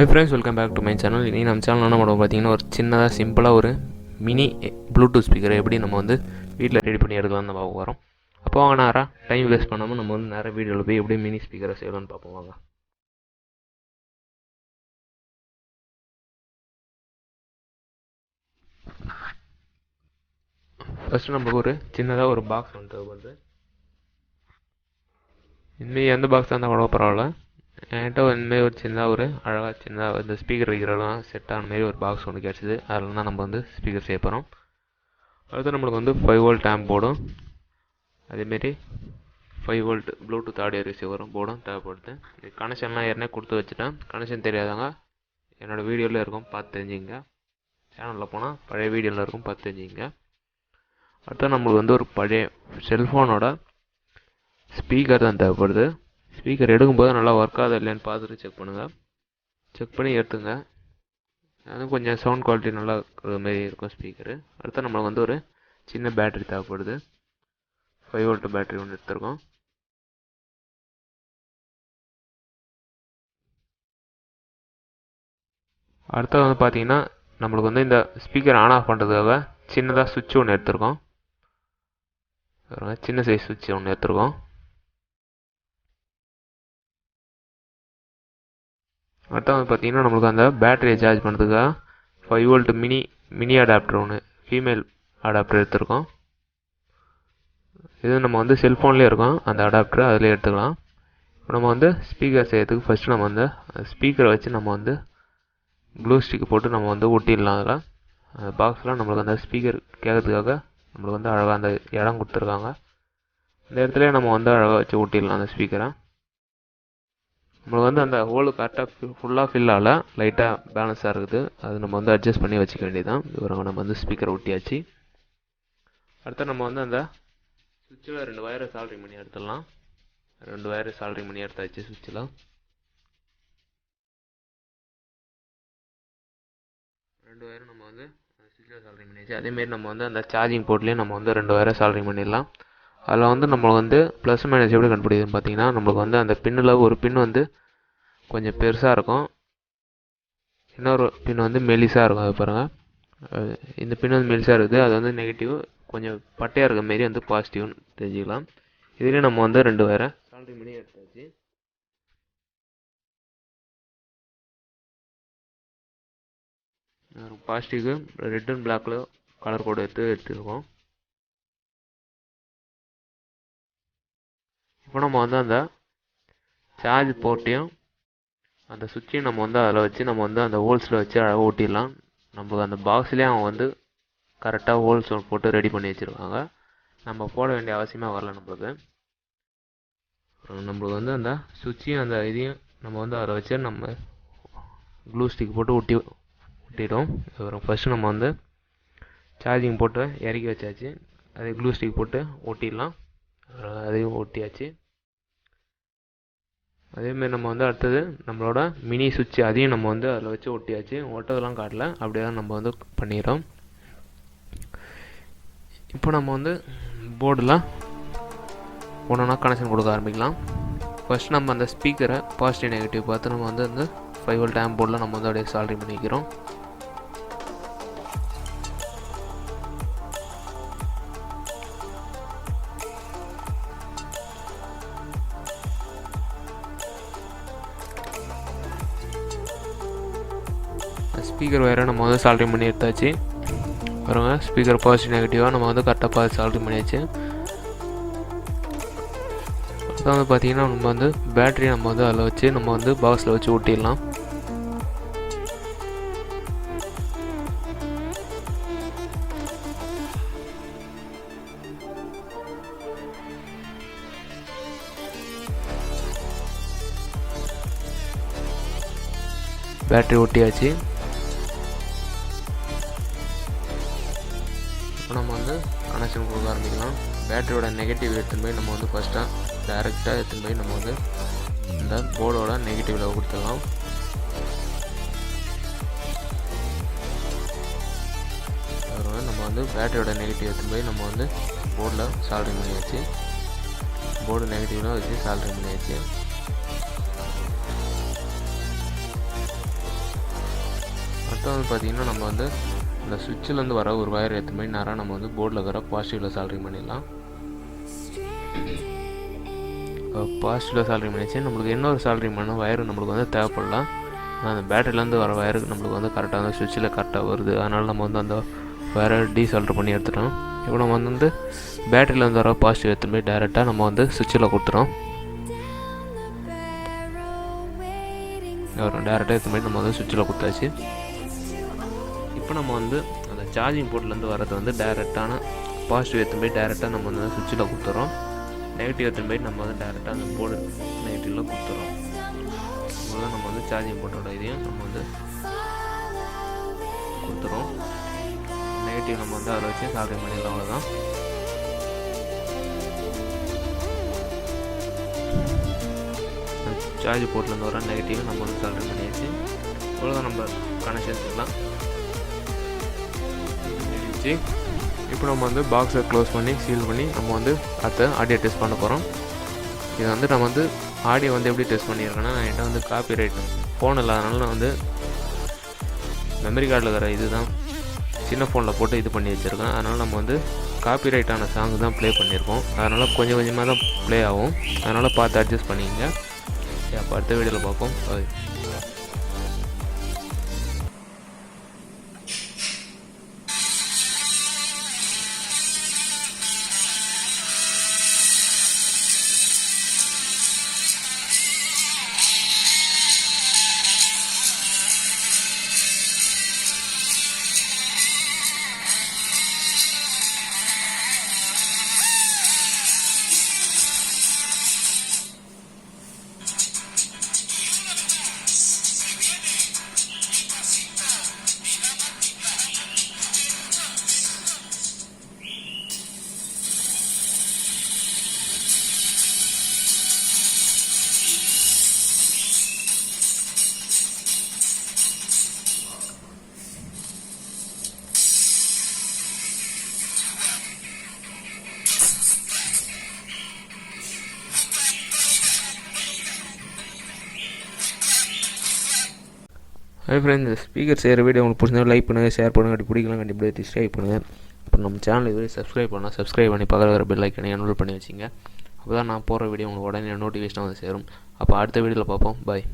High friends, welcome back to my channel. இனி நம்ம channel என்ன பண்ணுவோம் பார்த்தீங்கன்னா, ஒரு சின்னதாக சிம்பிளாக ஒரு மினி ப்ளூடூத் ஸ்பீக்கரை எப்படி நம்ம வந்து வீட்டில் ரெடி பண்ணி எடுக்கலாம்னு நம்ம பார்க்க போகிறோம். அப்போ வாங்க நேராக டைம் வேஸ்ட் பண்ணாமல் நம்ம வந்து நேராக வீடியோவில் போய் எப்படி மினி ஸ்பீக்கரை செய்யலாம்னு பார்ப்போம். வாங்க. ஃபஸ்ட்டு நமக்கு ஒரு சின்னதாக ஒரு பாக்ஸ் ஒன்று தேவைப்படுது. இனிமேல் எந்த பாக்ஸாக இருந்தால் கூட பரவாயில்ல. என்கிட்ட இந்தமாரி ஒரு சின்னதாக ஒரு அழகாக சின்னதாக இந்த ஸ்பீக்கர் வைக்கிறதெல்லாம் செட் ஆன மாரி ஒரு பாக்ஸ் ஒன்று கிடச்சிது. அதில் தான் நம்ம வந்து ஸ்பீக்கர் செய்ய போகிறோம். அடுத்து நம்மளுக்கு வந்து 5 வோல்ட் ஆம்ப் போர்டும், அதேமாரி 5 வோல்ட் ப்ளூடூத் ஆடியோ ரிசீவரும் போர்டும் தேவைப்படுது. இது கனெக்ஷன்லாம் ஏற்கனவே கொடுத்து வச்சுட்டேன். கனெக்ஷன் தெரியாதவங்க என்னோடய வீடியோவில் இருக்கும், பார்த்து தெரிஞ்சுங்க. சேனலில் போனால் பழைய வீடியோவில் இருக்கும், பார்த்து தெரிஞ்சுங்க. அடுத்து நம்மளுக்கு வந்து ஒரு பழைய செல்ஃபோனோட ஸ்பீக்கர் தான் தேவைப்படுது. ஸ்பீக்கர் எடுக்கும்போது நல்லா ஒர்க் ஆகுது இல்லைன்னு பார்த்துட்டு செக் பண்ணுங்கள். செக் பண்ணி எடுத்துங்க. அதுவும் கொஞ்சம் சவுண்ட் குவாலிட்டி நல்லா இருக்கிற மாரி இருக்கும் ஸ்பீக்கரு. அடுத்து நம்மளுக்கு வந்து ஒரு சின்ன பேட்டரி தேவைப்படுது. 5 வோல்ட் பேட்டரி ஒன்று எடுத்துருக்கோம். அடுத்தது வந்து பார்த்தீங்கன்னா, நம்மளுக்கு வந்து இந்த ஸ்பீக்கர் ஆன் ஆஃப் பண்ணுறதுக்காக சின்னதாக சுவிட்ச் ஒன்று எடுத்துருக்கோம். சின்ன சைஸ் சுவிட்ச் ஒன்று எடுத்துருக்கோம். அடுத்து வந்து பார்த்தீங்கன்னா, நம்மளுக்கு அந்த பேட்டரியை சார்ஜ் பண்ணுறதுக்காக 5 வோல்ட் மினி அடாப்டர் ஒன்று, ஃபீமேல் அடாப்டர் எடுத்துருக்கோம். இது நம்ம வந்து செல்ஃபோன்லேயே இருக்கும் அந்த அடாப்டர், அதில் எடுத்துக்கலாம். இப்போ நம்ம வந்து ஸ்பீக்கர் செய்யறதுக்கு ஃபஸ்ட்டு நம்ம வந்து ஸ்பீக்கரை வச்சு நம்ம வந்து க்ளூ ஸ்டிக் போட்டு நம்ம வந்து ஒட்டிடலாம். அதில் அந்த பாக்ஸில் நம்மளுக்கு அந்த ஸ்பீக்கர் கேட்கறதுக்காக நம்மளுக்கு வந்து அழகாக அந்த இடம் கொடுத்துருக்காங்க. இந்த இடத்துல நம்ம வந்து அழகாக வச்சு ஒட்டிடலாம் அந்த ஸ்பீக்கரை. நம்மளுக்கு வந்து அந்த ஹோலு கரெக்டாக ஃபுல்லாக ஃபில் ஆகல, லைட்டாக பேலன்ஸாக இருக்குது. அது நம்ம வந்து அட்ஜஸ்ட் பண்ணி வச்சுக்க வேண்டியதான். இவரங்க நம்ம வந்து ஸ்பீக்கரை ஒட்டியாச்சு. அடுத்து நம்ம வந்து அந்த சுவிட்சில் 2 வயரை சால்ட்ரிங் பண்ணி எடுத்துடலாம். 2 வயரை சால்ட்ரிங் பண்ணி எடுத்தாச்சு சுவிட்சில். 2 வயரும் நம்ம வந்து சுவிட்சில் சால்ட்ரிங் பண்ணியாச்சு. அதேமாரி நம்ம வந்து அந்த சார்ஜிங் போர்ட்லேயும் நம்ம வந்து 2 வயரை சால்ட்ரிங் பண்ணிடலாம். அதில் வந்து நம்மளுக்கு வந்து ப்ளஸ் மைனஸ் எப்படி கண்டுபிடிக்குதுன்னு பார்த்தீங்கன்னா, நம்மளுக்கு வந்து அந்த பின்னில் ஒரு பின் வந்து கொஞ்சம் பெருசாக இருக்கும், இன்னொரு பின் வந்து மெலிசாக இருக்கும். அது பாருங்கள், இந்த பின் வந்து மெலிசாக இருக்குது, அது வந்து நெகட்டிவ். கொஞ்சம் பட்டையாக இருக்க மாரி வந்து பாசிட்டிவ்னு தெரிஞ்சுக்கலாம். இதுலேயும் நம்ம வந்து 2 வயரை சால்ட்ரிங் பண்ணி எடுத்தாச்சு. பாசிட்டிவ்க்கு ரெட் அண்ட் பிளாக்கில் கலர் கோடு எடுத்துருக்கோம். இப்போ நம்ம வந்து அந்த சார்ஜ் போர்ட்டையும் அந்த சுவிட்சையும் நம்ம வந்து அதில் வச்சு நம்ம வந்து அந்த ஹோல்ஸில் வச்சு அழகாக ஓட்டிடலாம். நம்மளுக்கு அந்த பாக்ஸ்லேயே அவங்க வந்து கரெக்டாக ஹோல்ஸ் போட்டு ரெடி பண்ணி வச்சுருக்காங்க. நம்ம போட வேண்டிய அவசியமாக வரல. நம்மளுக்கு வந்து அந்த சுவிட்சையும் அந்த இதையும் நம்ம வந்து அதில் வச்சு நம்ம க்ளூ ஸ்டிக் போட்டு ஒட்டிட்டோம். ஃபஸ்ட்டு நம்ம வந்து சார்ஜிங் போட்டு இறக்கி வச்சாச்சு. அதே க்ளூ ஸ்டிக் போட்டு ஒட்டிடலாம். அதையும் ஒட்டியாச்சு. அதேமாரி நம்ம வந்து அடுத்தது நம்மளோட மினி சுவிட்ச், அதையும் நம்ம வந்து அதில் வச்சு ஒட்டியாச்சு. ஒட்டதெல்லாம் காட்டல, அப்படியே தான் நம்ம வந்து பண்ணிடுறோம். இப்போ நம்ம வந்து போர்டில் ஒன்றா கனெக்ஷன் கொடுக்க ஆரம்பிக்கலாம். ஃபஸ்ட் நம்ம அந்த ஸ்பீக்கரை பாசிட்டிவ் நெகட்டிவ் பார்த்து நம்ம வந்து அந்த 5 வோல்ட் ஆம்ப் போர்டில் நம்ம வந்து அப்படியே சால்ட்ரிங் பண்ணிக்கிறோம். ஸ்பீக்கர் வயரை நம்ம வந்து சால்ட்ரிங் பண்ணி எடுத்தாச்சு. பாருங்க, ஸ்பீக்கர் பாசிட்டிவ் நெகட்டிவாக நம்ம வந்து கரெக்டாக பார்த்து சால்ட்ரிங் பண்ணியாச்சு. அதான் வந்து பார்த்தீங்கன்னா, நம்ம வந்து பேட்டரி நம்ம வந்து அதில் வச்சு நம்ம வந்து பாக்ஸில் வச்சு ஒட்டிடலாம். பேட்டரி ஒட்டியாச்சு. இப்போ நம்ம வந்து கனெக்ஷன் கொடுக்க ஆரம்பிக்கலாம். பேட்டரியோட நெகட்டிவ் எடுத்துன்னு போய் நம்ம வந்து ஃபஸ்ட்டாக டைரெக்டாக எடுத்துன்னு போய் நம்ம வந்து இந்த போர்டோட நெகட்டிவில் கொடுத்துடலாம். நம்ம வந்து பேட்டரியோட நெகட்டிவ் எடுத்துன்னு போய் நம்ம வந்து போர்டில் சால்ட்ரிங் பண்ணியாச்சு. போர்டு நெகட்டிவ்லாம் வச்சு சால்ட்ரிங் பண்ணியாச்சு. அடுத்து வந்து பார்த்திங்கன்னா நம்ம வந்து இந்த சுவிட்சிலேருந்து வர ஒரு வயர் எடுத்து போய் நேராக நம்ம வந்து போர்டில் இருக்கிற பாசிட்டிவில் சால்ட்ரிங் பண்ணிடலாம். பாசிட்டிவில் சால்ட்ரிங் பண்ணிச்சு. நம்மளுக்கு இன்னொரு சால்ட்ரிங் பண்ண வயரு நம்மளுக்கு வந்து தேவைப்படலாம். அந்த பேட்டரியிலேருந்து வர வயருக்கு நம்மளுக்கு வந்து கரெக்டாக அந்த சுவிட்சில் கரெக்டாக வருது. அதனால் நம்ம வந்து அந்த வயரை டீசால்ட்ரு பண்ணி எடுத்துட்டோம். இப்போ நம்ம வந்து பேட்டரியிலேருந்து வர பாசிட்டிவ் எடுத்து போய் டேரெக்டாக நம்ம வந்து சுவிட்சில் கொடுத்துறோம். டேரெக்டாக எடுத்து போய் நம்ம வந்து சுவிட்சில் கொடுத்தாச்சு. இப்போ நம்ம வந்து அந்த சார்ஜிங் போர்ட்லேருந்து வரது வந்து டேரெக்டான பாசிட்டிவ் எடுத்து போய் டேரெக்டாக நம்ம வந்து சுவிட்சில் கொடுத்துறோம். நெகட்டிவ் எடுத்து போய் நம்ம வந்து டேரெக்டாக அந்த போர்டு நெகட்டிவில் கொடுத்துறோம். இவ்வளோதான் நம்ம வந்து சார்ஜிங் போர்ட்டோட இதையும் நம்ம வந்து கொடுத்துறோம். நெகட்டிவ் நம்ம வந்து அதை வச்சு சால்ட்ரிங் பண்ணிடலாம். அவ்வளோதான். சார்ஜ் போர்ட்லேருந்து வர நெகட்டிவ் நம்ம வந்து சால்ட்ரிங் பண்ணியாச்சு. இவ்வளோதான் நம்ம கனெக்ஷன்ஸ் எல்லாம் முடிஞ்சிச்சு. இப்போ நம்ம வந்து பாக்ஸை க்ளோஸ் பண்ணி சீல் பண்ணி நம்ம வந்து அடுத்த ஆடியோ டெஸ்ட் பண்ண போகிறோம். இது வந்து நம்ம வந்து ஆடியோ வந்து எப்படி டெஸ்ட் பண்ணியிருக்கேன்னா, என்கிட்ட வந்து காப்பி ரைட் ஃபோன் இல்லாதனால நான் வந்து மெமரி கார்டில் இருக்கிற இது தான் சின்ன ஃபோனில் போட்டு இது பண்ணி வச்சுருக்கேன். அதனால் நம்ம வந்து காப்பி ரைட்டான சாங் தான் ப்ளே பண்ணியிருக்கோம். அதனால் கொஞ்சம் கொஞ்சமாக தான் ப்ளே ஆகும். அதனால் பார்த்து அட்ஜஸ்ட் பண்ணிக்கங்க. அப்போ அடுத்த வீடியோவில் பார்ப்போம். ஹை ஃப்ரெண்ட்ஸ், ஸ்பீக்கர் செய்கிற வீடியோ உங்களுக்கு பிடிச்சா லைக் பண்ணுங்கள், ஷேர் பண்ணுங்கள். அப்படி பிடிக்கலாம் கண்டிப்பாக டிஸ்கிரைப் பண்ணுங்கள். அப்புறம் நம்ம சேனல் இதுவரை சப்ஸ்கிரைப் பண்ணால் சப்ஸ்கிரைப் பண்ணி பக்கத்தில் வர பெல் ஐக்கனை என்ரோல் பண்ணி வச்சிங்க. அப்போ தான் நான் போகிற வீடியோ உங்களுக்கு உடனே நோட்டிஃபிகேஷனாக வந்து சேரும். அப்போ அடுத்த வீடியோவில் பார்ப்போம். பாய்.